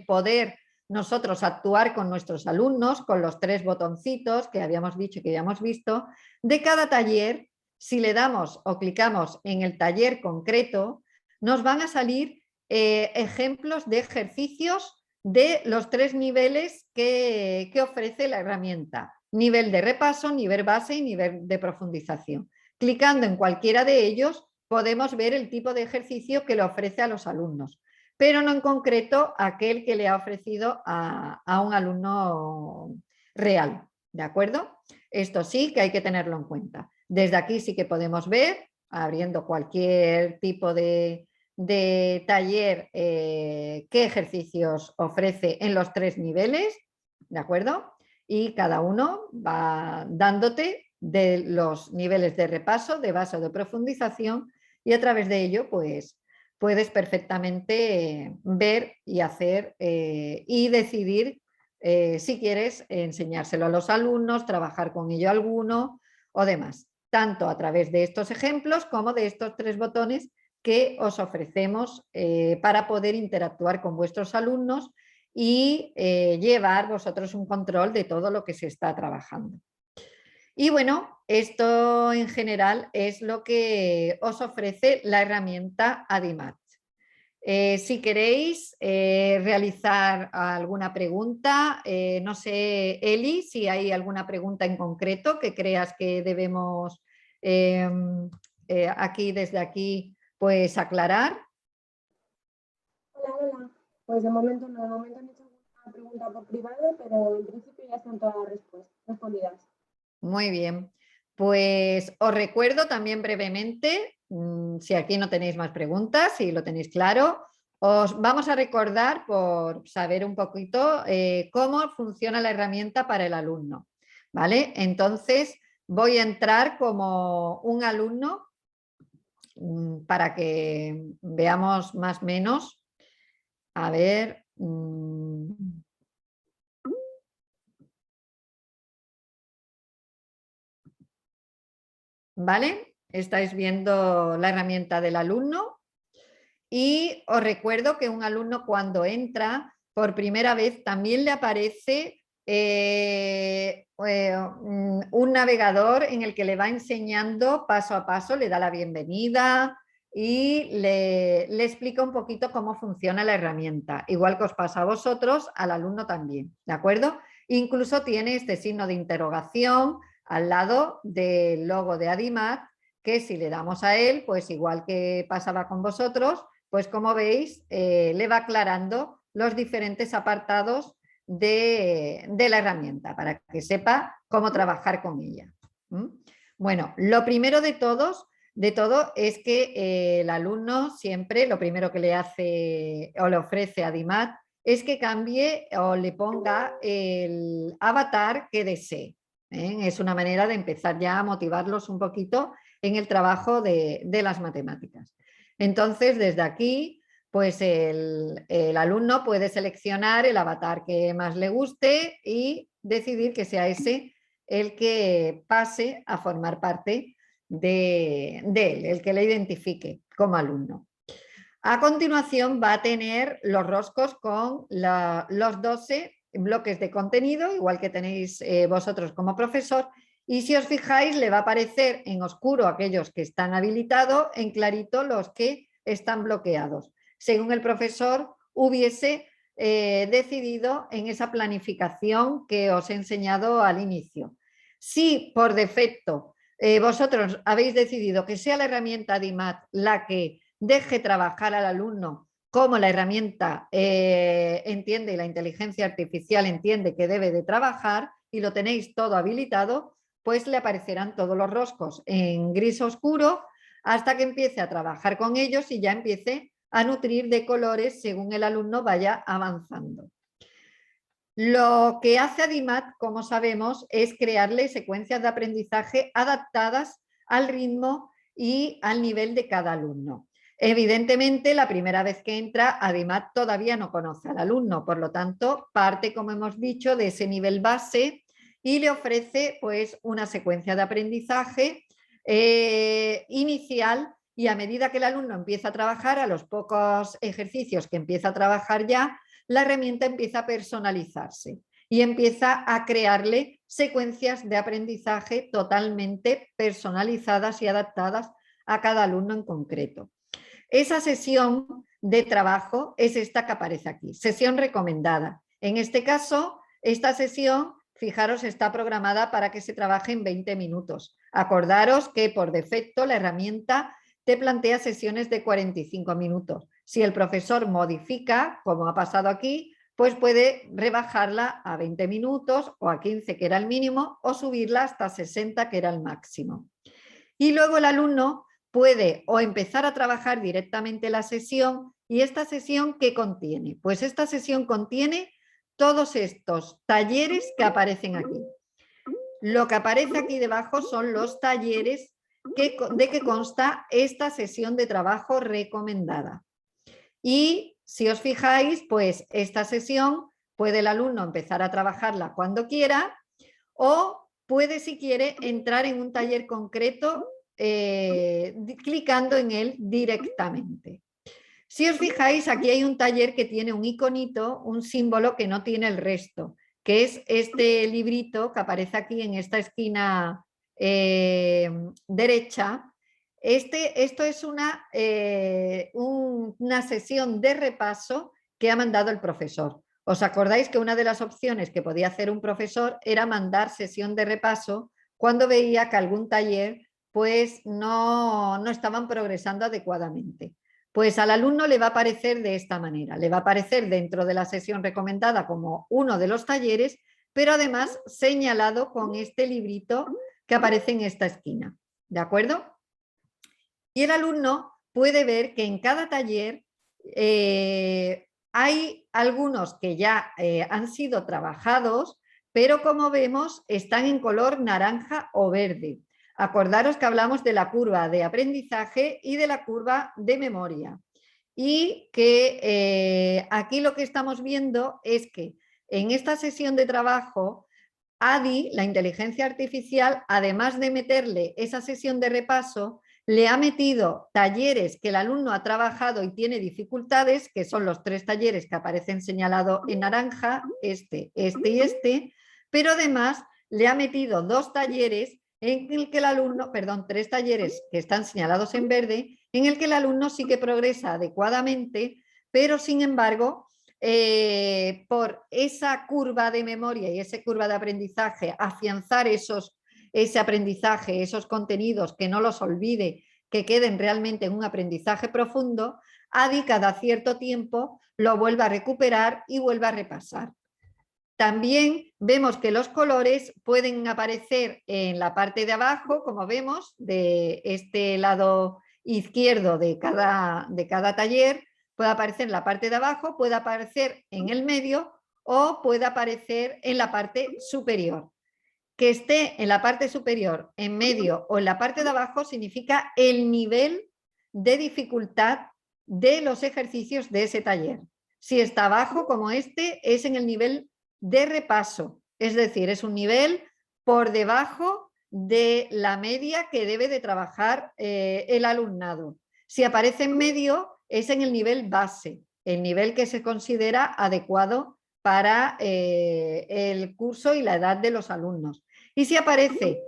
poder nosotros actuar con nuestros alumnos, con los 3 botoncitos que habíamos dicho y que habíamos visto, de cada taller, si le damos o clicamos en el taller concreto, nos van a salir ejemplos de ejercicios de los 3 niveles que ofrece la herramienta. Nivel de repaso, nivel base y nivel de profundización. Clicando en cualquiera de ellos podemos ver el tipo de ejercicio que le ofrece a los alumnos, pero no en concreto aquel que le ha ofrecido a un alumno real, ¿de acuerdo? Esto sí que hay que tenerlo en cuenta. Desde aquí sí que podemos ver, abriendo cualquier tipo de taller, qué ejercicios ofrece en los 3 niveles, ¿de acuerdo? Y cada uno va dándote de los niveles de repaso, de base o de profundización y a través de ello pues puedes perfectamente ver y hacer y decidir si quieres enseñárselo a los alumnos, trabajar con ello alguno o demás, tanto a través de estos ejemplos como de estos 3 botones que os ofrecemos para poder interactuar con vuestros alumnos y llevar vosotros un control de todo lo que se está trabajando. Y bueno, esto en general es lo que os ofrece la herramienta Adimat. Si queréis realizar alguna pregunta, no sé, Eli, si hay alguna pregunta en concreto que creas que debemos aquí, desde aquí, pues aclarar. Hola, hola. Pues de momento no, de momento han hecho una pregunta por privado, pero en principio ya están todas respondidas. Muy bien. Pues os recuerdo también brevemente, si aquí no tenéis más preguntas, si lo tenéis claro, os vamos a recordar por saber un poquito cómo funciona la herramienta para el alumno. ¿Vale? Entonces voy a entrar como un alumno para que veamos más o menos. A ver. ¿Vale? Estáis viendo la herramienta del alumno y os recuerdo que un alumno cuando entra por primera vez también le aparece un navegador en el que le va enseñando paso a paso, le da la bienvenida y le explica un poquito cómo funciona la herramienta. Igual que os pasa a vosotros, al alumno también, ¿de acuerdo? Incluso tiene este signo de interrogación al lado del logo de Adimat, que si le damos a él, pues igual que pasaba con vosotros, pues como veis, le va aclarando los diferentes apartados de la herramienta para que sepa cómo trabajar con ella. Bueno, lo primero de todo es que el alumno siempre, lo primero que le hace o le ofrece a Adimat es que cambie o le ponga el avatar que desee. Es una manera de empezar ya a motivarlos un poquito en el trabajo de las matemáticas. Entonces, desde aquí, pues el alumno puede seleccionar el avatar que más le guste y decidir que sea ese el que pase a formar parte de él, el que le identifique como alumno. A continuación va a tener los roscos con los 12 bloques de contenido, igual que tenéis vosotros como profesor, y si os fijáis le va a aparecer en oscuro aquellos que están habilitados, en clarito los que están bloqueados, según el profesor hubiese decidido en esa planificación que os he enseñado al inicio. Si por defecto vosotros habéis decidido que sea la herramienta DIMAT la que deje trabajar al alumno como la herramienta entiende y la inteligencia artificial entiende que debe de trabajar y lo tenéis todo habilitado, pues le aparecerán todos los roscos en gris oscuro hasta que empiece a trabajar con ellos y ya empiece a nutrir de colores según el alumno vaya avanzando. Lo que hace Adimat, como sabemos, es crearle secuencias de aprendizaje adaptadas al ritmo y al nivel de cada alumno. Evidentemente, la primera vez que entra, Adimat todavía no conoce al alumno, por lo tanto, parte, como hemos dicho, de ese nivel base y le ofrece pues, una secuencia de aprendizaje inicial, y a medida que el alumno empieza a trabajar, a los pocos ejercicios que empieza a trabajar ya, la herramienta empieza a personalizarse y empieza a crearle secuencias de aprendizaje totalmente personalizadas y adaptadas a cada alumno en concreto. Esa sesión de trabajo es esta que aparece aquí, sesión recomendada. En este caso, esta sesión, fijaros, está programada para que se trabaje en 20 minutos. Acordaros que por defecto la herramienta te plantea sesiones de 45 minutos. Si el profesor modifica, como ha pasado aquí, pues puede rebajarla a 20 minutos o a 15, que era el mínimo, o subirla hasta 60, que era el máximo. Y luego el alumno puede o empezar a trabajar directamente la sesión. ¿Y esta sesión qué contiene? Pues esta sesión contiene todos estos talleres que aparecen aquí. Lo que aparece aquí debajo son los talleres de que consta esta sesión de trabajo recomendada. Y si os fijáis, pues esta sesión puede el alumno empezar a trabajarla cuando quiera o puede, si quiere, entrar en un taller concreto clicando en él directamente. Si os fijáis, aquí hay un taller que tiene un iconito, un símbolo que no tiene el resto, que es este librito que aparece aquí en esta esquina derecha. Esto es una sesión de repaso que ha mandado el profesor. ¿Os acordáis que una de las opciones que podía hacer un profesor era mandar sesión de repaso cuando veía que algún taller pues no estaban progresando adecuadamente? Pues al alumno le va a aparecer de esta manera, le va a aparecer dentro de la sesión recomendada como uno de los talleres, pero además señalado con este librito que aparece en esta esquina, ¿de acuerdo? Y el alumno puede ver que en cada taller hay algunos que ya han sido trabajados, pero como vemos están en color naranja o verde. Acordaros que hablamos de la curva de aprendizaje y de la curva de memoria. Y que aquí lo que estamos viendo es que en esta sesión de trabajo, Adi, la inteligencia artificial, además de meterle esa sesión de repaso, le ha metido talleres que el alumno ha trabajado y tiene dificultades, que son los 3 talleres que aparecen señalados en naranja, este y este, pero además le ha metido 2 talleres en el que el alumno, perdón, 3 talleres que están señalados en verde, en el que el alumno sí que progresa adecuadamente, pero sin embargo, por esa curva de memoria y esa curva de aprendizaje, afianzar ese aprendizaje, esos contenidos, que no los olvide, que queden realmente en un aprendizaje profundo, Adi cada cierto tiempo lo vuelve a recuperar y vuelve a repasar. También vemos que los colores pueden aparecer en la parte de abajo, como vemos, de este lado izquierdo de cada taller, puede aparecer en la parte de abajo, puede aparecer en el medio o puede aparecer en la parte superior. Que esté en la parte superior, en medio o en la parte de abajo significa el nivel de dificultad de los ejercicios de ese taller. Si está abajo, como este, es en el nivel de repaso, Es decir, es un nivel por debajo de la media que debe de trabajar el alumnado. Si aparece en medio, es en el nivel base, el nivel que se considera adecuado para el curso y la edad de los alumnos. Y si aparece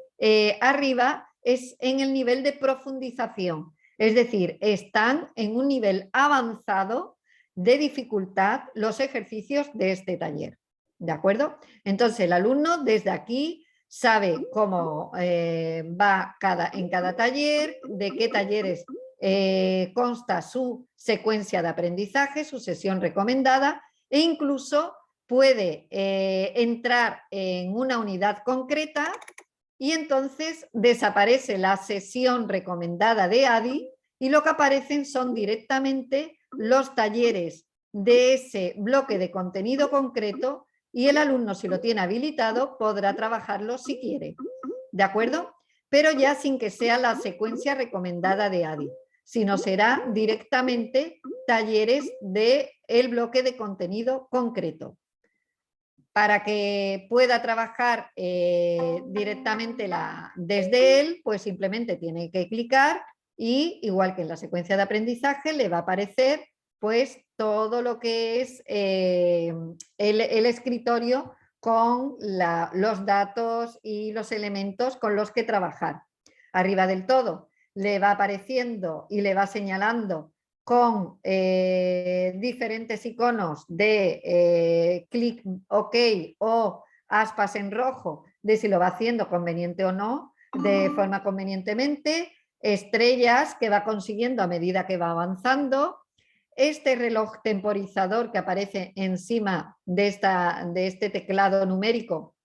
arriba, es en el nivel de profundización, es decir, están en un nivel avanzado de dificultad los ejercicios de este taller. ¿De acuerdo? Entonces el alumno desde aquí sabe cómo va en cada taller, de qué talleres consta su secuencia de aprendizaje, su sesión recomendada, e incluso puede entrar en una unidad concreta y entonces desaparece la sesión recomendada de ADI y lo que aparecen son directamente los talleres de ese bloque de contenido concreto y el alumno, si lo tiene habilitado, podrá trabajarlo si quiere. ¿De acuerdo? Pero ya sin que sea la secuencia recomendada de ADI, sino será directamente talleres del bloque de contenido concreto. Para que pueda trabajar directamente desde él, pues simplemente tiene que clicar y igual que en la secuencia de aprendizaje le va a aparecer pues todo lo que es el escritorio con los datos y los elementos con los que trabajar. Arriba del todo le va apareciendo y le va señalando con diferentes iconos de clic OK o aspas en rojo de si lo va haciendo conveniente o no, de forma convenientemente, estrellas que va consiguiendo a medida que va avanzando, este reloj temporizador que aparece encima de este teclado numérico,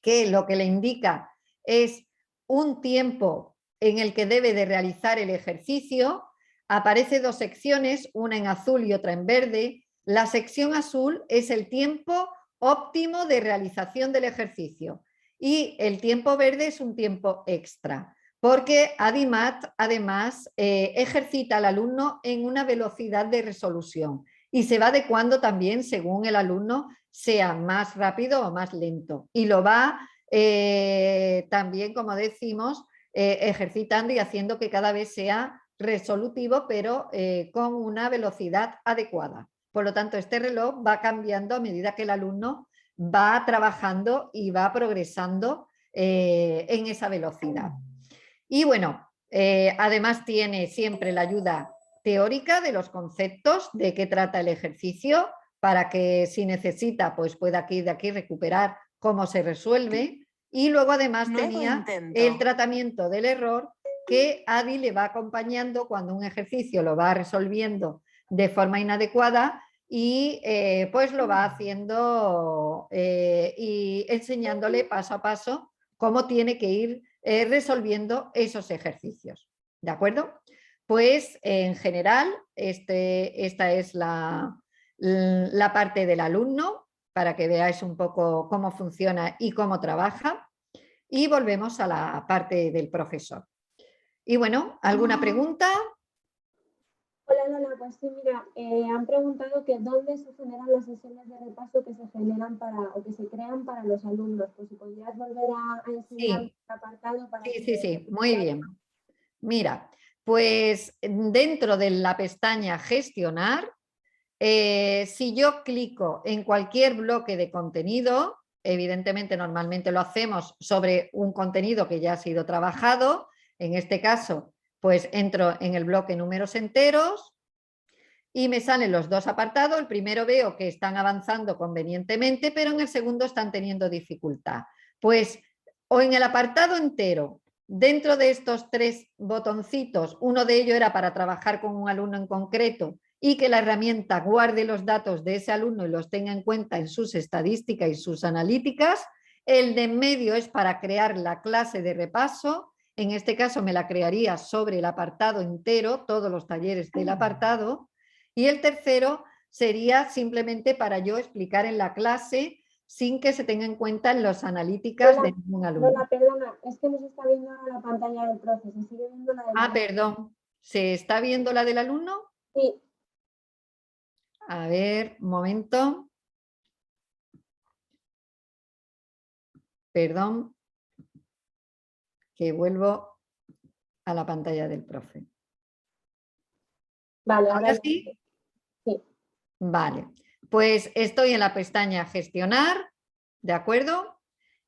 que lo que le indica es un tiempo en el que debe de realizar el ejercicio. Aparece dos secciones, una en azul y otra en verde. La sección azul es el tiempo óptimo de realización del ejercicio y el tiempo verde es un tiempo extra, porque ADIMAT además ejercita al alumno en una velocidad de resolución y se va adecuando también según el alumno sea más rápido o más lento y lo va también, como decimos, ejercitando y haciendo que cada vez sea resolutivo, pero con una velocidad adecuada. Por lo tanto, este reloj va cambiando a medida que el alumno va trabajando y va progresando en esa velocidad. Y bueno, además tiene siempre la ayuda teórica de los conceptos de qué trata el ejercicio para que si necesita pues pueda aquí de aquí recuperar cómo se resuelve. Y luego además tenía el tratamiento del error que ADI le va acompañando cuando un ejercicio lo va resolviendo de forma inadecuada y pues lo va haciendo y enseñándole paso a paso cómo tiene que ir resolviendo esos ejercicios. ¿De acuerdo? Pues en general esta es la parte del alumno para que veáis un poco cómo funciona y cómo trabaja. Y volvemos a la parte del profesor. Y bueno, ¿alguna pregunta? Hola Lola, pues sí, mira, han preguntado que dónde se generan las sesiones de repaso que se generan o que se crean para los alumnos. Pues si podrías volver a enseñar Sí, un apartado para sí, muy bien. Mira, pues dentro de la pestaña gestionar, si yo clico en cualquier bloque de contenido, evidentemente normalmente lo hacemos sobre un contenido que ya ha sido trabajado, en este caso pues entro en el bloque números enteros y me salen los dos apartados. El primero veo que están avanzando convenientemente, pero en el segundo están teniendo dificultad. Pues o en el apartado entero, dentro de estos tres botoncitos, uno de ellos era para trabajar con un alumno en concreto y que la herramienta guarde los datos de ese alumno y los tenga en cuenta en sus estadísticas y sus analíticas. El de en medio es para crear la clase de repaso. En este caso me la crearía sobre el apartado entero, todos los talleres del apartado. Y el tercero sería simplemente para yo explicar en la clase sin que se tenga en cuenta en las analíticas de ningún alumno. Lola, perdona, es que no se está viendo la pantalla del profe, se sigue viendo la del alumno. Perdón. ¿Se está viendo la del alumno? Sí. A ver, un momento. perdón, que vuelvo a la pantalla del profe. Vale, ¿Ahora sí? Sí. Vale, pues estoy en la pestaña gestionar, ¿de acuerdo?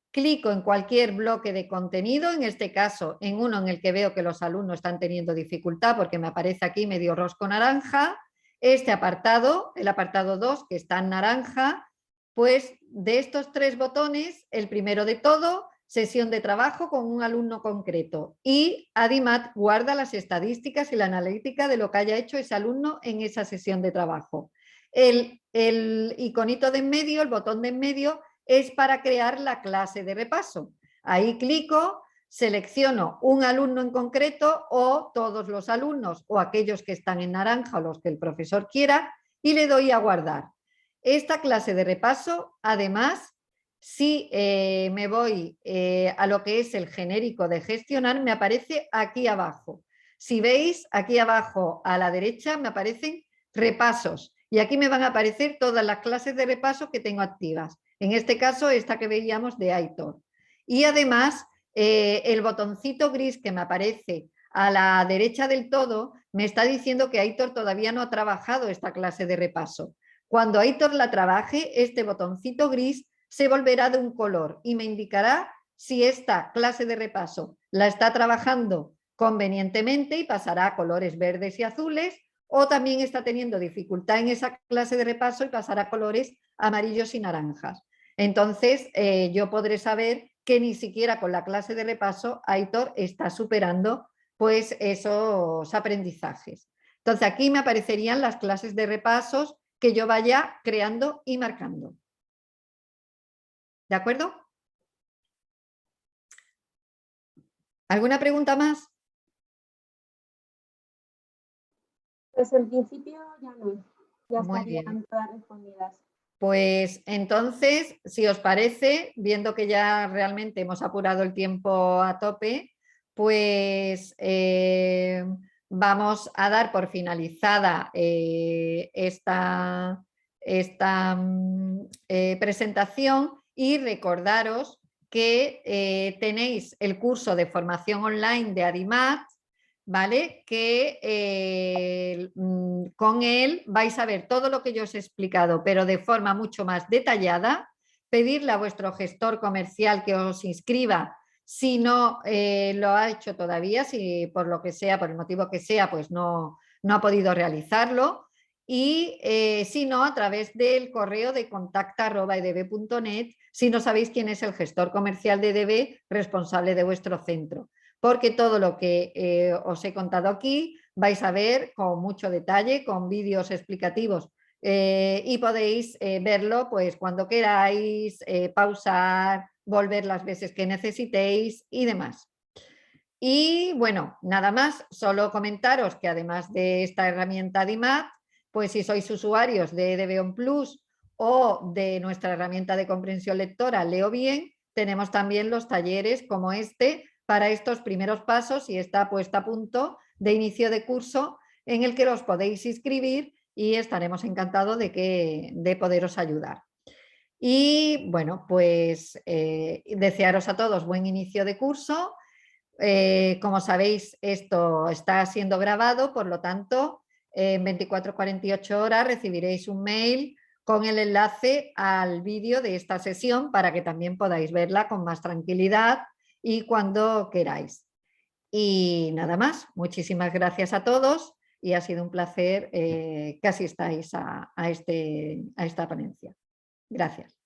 Clico en cualquier bloque de contenido, en este caso en uno en el que veo que los alumnos están teniendo dificultad porque me aparece aquí medio rosco naranja. Este apartado, el apartado 2, que está en naranja, pues de estos 3 botones, el primero de todo, sesión de trabajo con un alumno concreto, y Adimat guarda las estadísticas y la analítica de lo que haya hecho ese alumno en esa sesión de trabajo. El iconito de en medio, el botón de en medio, es para crear la clase de repaso. Ahí clico, selecciono un alumno en concreto o todos los alumnos o aquellos que están en naranja o los que el profesor quiera y le doy a guardar. Esta clase de repaso, además, si me voy a lo que es el genérico de gestionar, me aparece aquí abajo. Si veis, aquí abajo a la derecha me aparecen repasos y aquí me van a aparecer todas las clases de repaso que tengo activas. En este caso, esta que veíamos de Aitor. Y además, el botoncito gris que me aparece a la derecha del todo me está diciendo que Aitor todavía no ha trabajado esta clase de repaso. Cuando Aitor la trabaje, este botoncito gris se volverá de un color y me indicará si esta clase de repaso la está trabajando convenientemente y pasará a colores verdes y azules, o también está teniendo dificultad en esa clase de repaso y pasará a colores amarillos y naranjas. Entonces, yo podré saber que ni siquiera con la clase de repaso Aitor está superando pues esos aprendizajes. Entonces, aquí me aparecerían las clases de repasos que yo vaya creando y marcando. ¿De acuerdo? ¿Alguna pregunta más? Pues en principio ya no. Ya Muy estarían bien. todas respondidas. Pues entonces, si os parece, viendo que ya realmente hemos apurado el tiempo a tope, pues vamos a dar por finalizada esta presentación y recordaros que tenéis el curso de formación online de Adimat, ¿vale? Que con él vais a ver todo lo que yo os he explicado, pero de forma mucho más detallada. Pedirle a vuestro gestor comercial que os inscriba si no lo ha hecho todavía, si por lo que sea, por el motivo que sea, pues no ha podido realizarlo. Y si no, a través del correo de contacta@edb.net, si no sabéis quién es el gestor comercial de EDB responsable de vuestro centro, porque todo lo que os he contado aquí vais a ver con mucho detalle, con vídeos explicativos y podéis verlo pues cuando queráis, pausar, volver las veces que necesitéis y demás. Y bueno, nada más, solo comentaros que además de esta herramienta Adimat, pues si sois usuarios de EDB Plus o de nuestra herramienta de comprensión lectora Leo Bien, tenemos también los talleres como este para estos primeros pasos y esta puesta a punto de inicio de curso en el que los podéis inscribir y estaremos encantados de poderos ayudar. Y bueno, pues desearos a todos buen inicio de curso. Como sabéis, esto está siendo grabado, por lo tanto, en 24-48 horas recibiréis un mail con el enlace al vídeo de esta sesión para que también podáis verla con más tranquilidad y cuando queráis. Y nada más, muchísimas gracias a todos y ha sido un placer que asistáis a esta ponencia. Gracias.